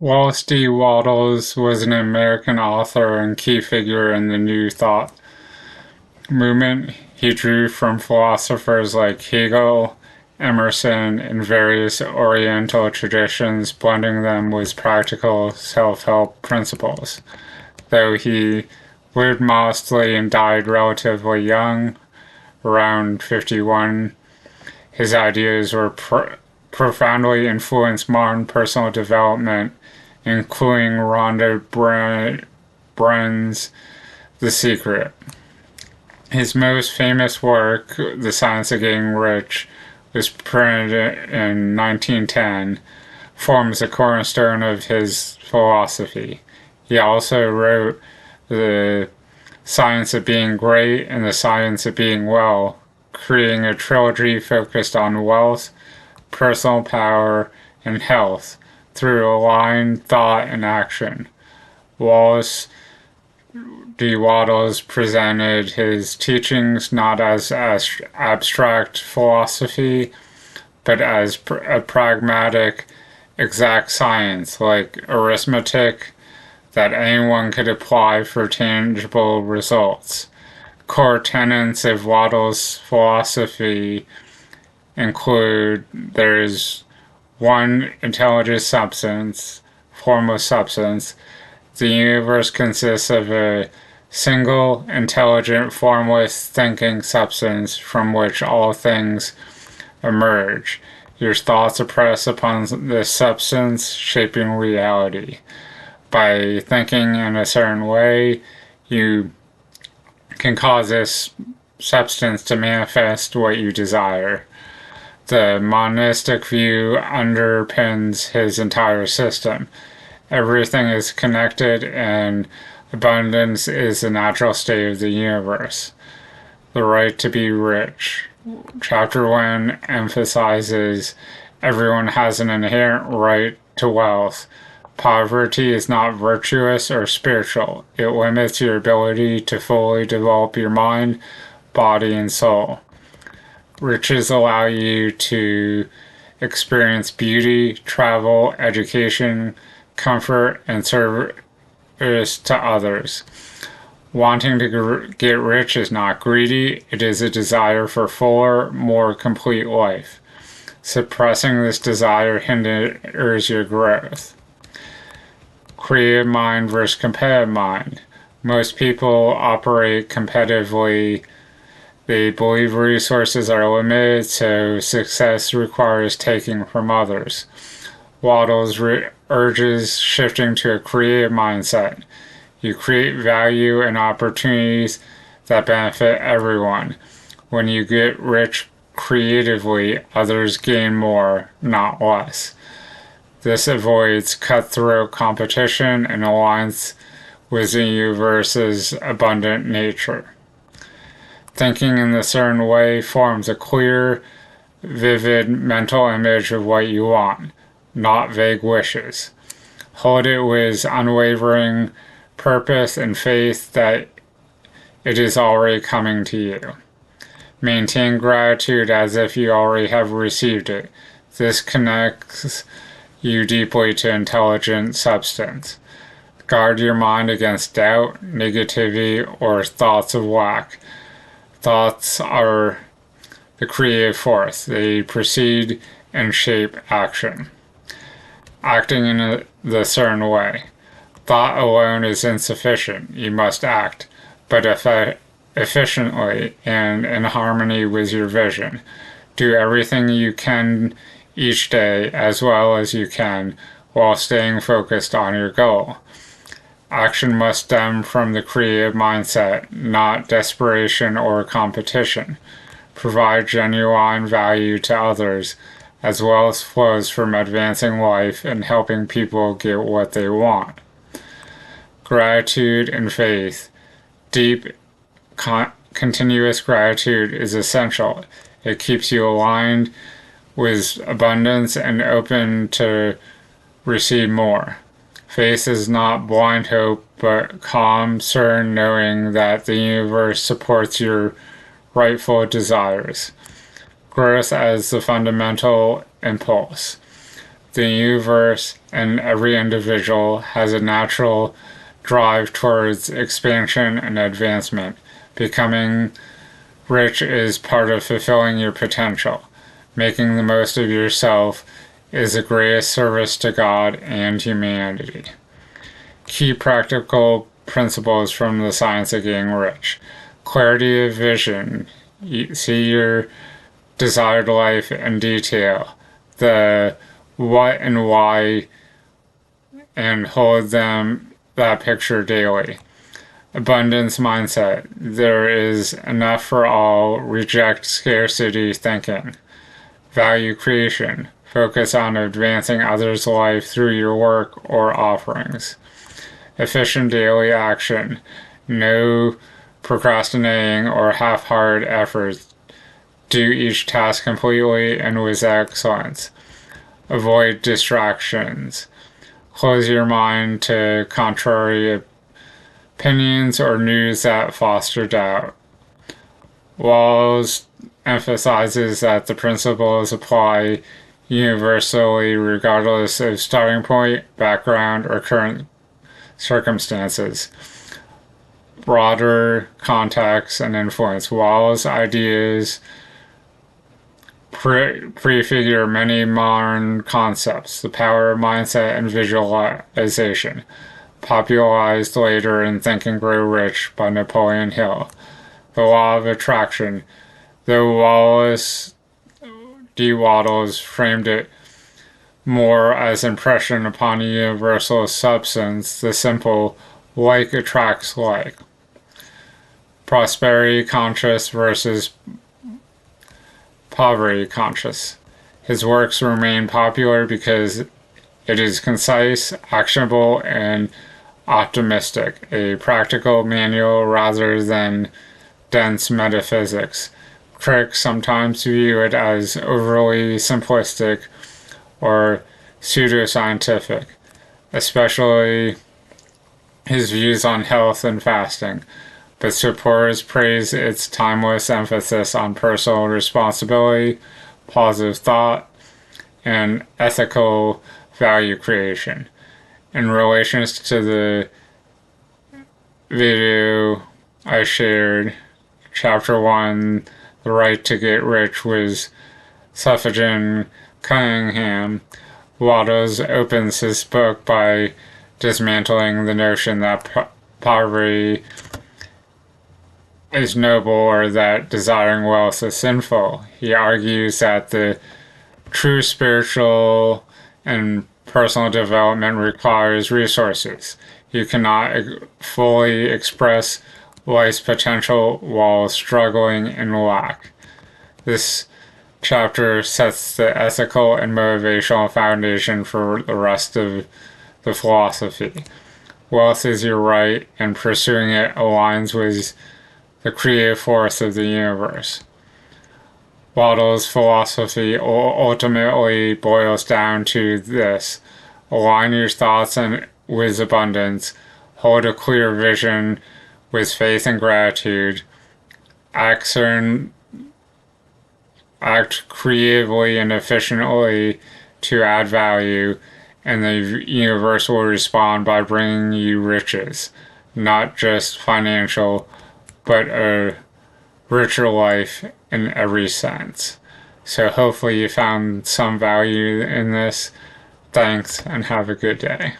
Wallace D Wattles was an American author and key figure in the New Thought movement. He drew from philosophers like Hegel, Emerson, and various Oriental traditions, blending them with practical self-help principles. Though he lived modestly and died relatively young, around 51, his ideas were profoundly influenced modern personal development, including Rhonda Brenn's The Secret. His most famous work, The Science of Getting Rich, was printed in 1910, forms a cornerstone of his philosophy. He also wrote The Science of Being Great and The Science of Being Well, creating a trilogy focused on wealth, personal power, and health through aligned thought and action. Wallace D Wattles presented his teachings not as abstract philosophy, but as a pragmatic, exact science like arithmetic that anyone could apply for tangible results. Core tenets of Wattles' philosophy include there's one intelligent substance, formless substance. The universe consists of a single, intelligent, formless, thinking substance from which all things emerge. Your thoughts are pressed upon this substance, shaping reality. By thinking in a certain way, you can cause this substance to manifest what you desire. The monistic view underpins his entire system. Everything is connected, and abundance is the natural state of the universe. The right to be rich. Chapter 1 emphasizes everyone has an inherent right to wealth. Poverty is not virtuous or spiritual. It limits your ability to fully develop your mind, body, and soul. Riches allow you to experience beauty, travel, education, comfort, and service to others. Wanting to get rich is not greedy, it is a desire for fuller, more complete life. Suppressing this desire hinders your growth. Creative mind versus competitive mind. Most people operate competitively. They believe resources are limited, so success requires taking from others. Wattles urges shifting to a creative mindset. You create value and opportunities that benefit everyone. When you get rich creatively, others gain more, not less. This avoids cutthroat competition and aligns with the universe's abundant nature. Thinking in a certain way forms a clear, vivid mental image of what you want, not vague wishes. Hold it with unwavering purpose and faith that it is already coming to you. Maintain gratitude as if you already have received it. This connects you deeply to intelligent substance. Guard your mind against doubt, negativity, or thoughts of lack. Thoughts are the creative force. They precede and shape action. Acting in the certain way. Thought alone is insufficient. You must act, but efficiently and in harmony with your vision. Do everything you can each day as well as you can while staying focused on your goal. Action must stem from the creative mindset, not desperation or competition. Provide genuine value to others, as well as flows from advancing life and helping people get what they want. Gratitude and faith. Deep, continuous gratitude is essential. It keeps you aligned with abundance and open to receive more. Faith is not blind hope, but calm, certain knowing that the universe supports your rightful desires. Growth as the fundamental impulse. The universe and every individual has a natural drive towards expansion and advancement. Becoming rich is part of fulfilling your potential. Making the most of yourself is the greatest service to God and humanity. Key practical principles from the science of getting rich. Clarity of vision. You see your desired life in detail. The what and why, and hold that picture daily. Abundance mindset. There is enough for all. Reject scarcity thinking. Value creation. Focus on advancing others' life through your work or offerings. Efficient daily action. No procrastinating or half-hearted efforts. Do each task completely and with excellence. Avoid distractions. Close your mind to contrary opinions or news that foster doubt. Wallace emphasizes that the principles apply universally regardless of starting point, background, or current circumstances. Broader context and influence. Wallace's ideas prefigure many modern concepts, the power of mindset and visualization, popularized later in Think and Grow Rich by Napoleon Hill. The law of attraction. Though Wallace D Wattles framed it more as impression upon a universal substance, the simple like attracts like. Prosperity conscious versus poverty conscious. His works remain popular because it is concise, actionable, and optimistic, a practical manual rather than dense metaphysics. Critics sometimes view it as overly simplistic or pseudoscientific, especially his views on health and fasting, but supporters praise its timeless emphasis on personal responsibility, positive thought, and ethical value creation. In relation to the video I shared, Chapter 1, The Right to Get Rich, was Suffragan Cunningham. Wattles opens his book by dismantling the notion that poverty is noble or that desiring wealth is sinful. He argues that the true spiritual and personal development requires resources. You cannot fully express life's potential while struggling in lack. This chapter sets the ethical and motivational foundation for the rest of the philosophy. Wealth is your right, and pursuing it aligns with the creative force of the universe. Wattles' philosophy ultimately boils down to this: align your thoughts with abundance, hold a clear vision with faith and gratitude, act creatively and efficiently to add value, and the universe will respond by bringing you riches, not just financial, but a richer life in every sense. So hopefully you found some value in this. Thanks, and have a good day.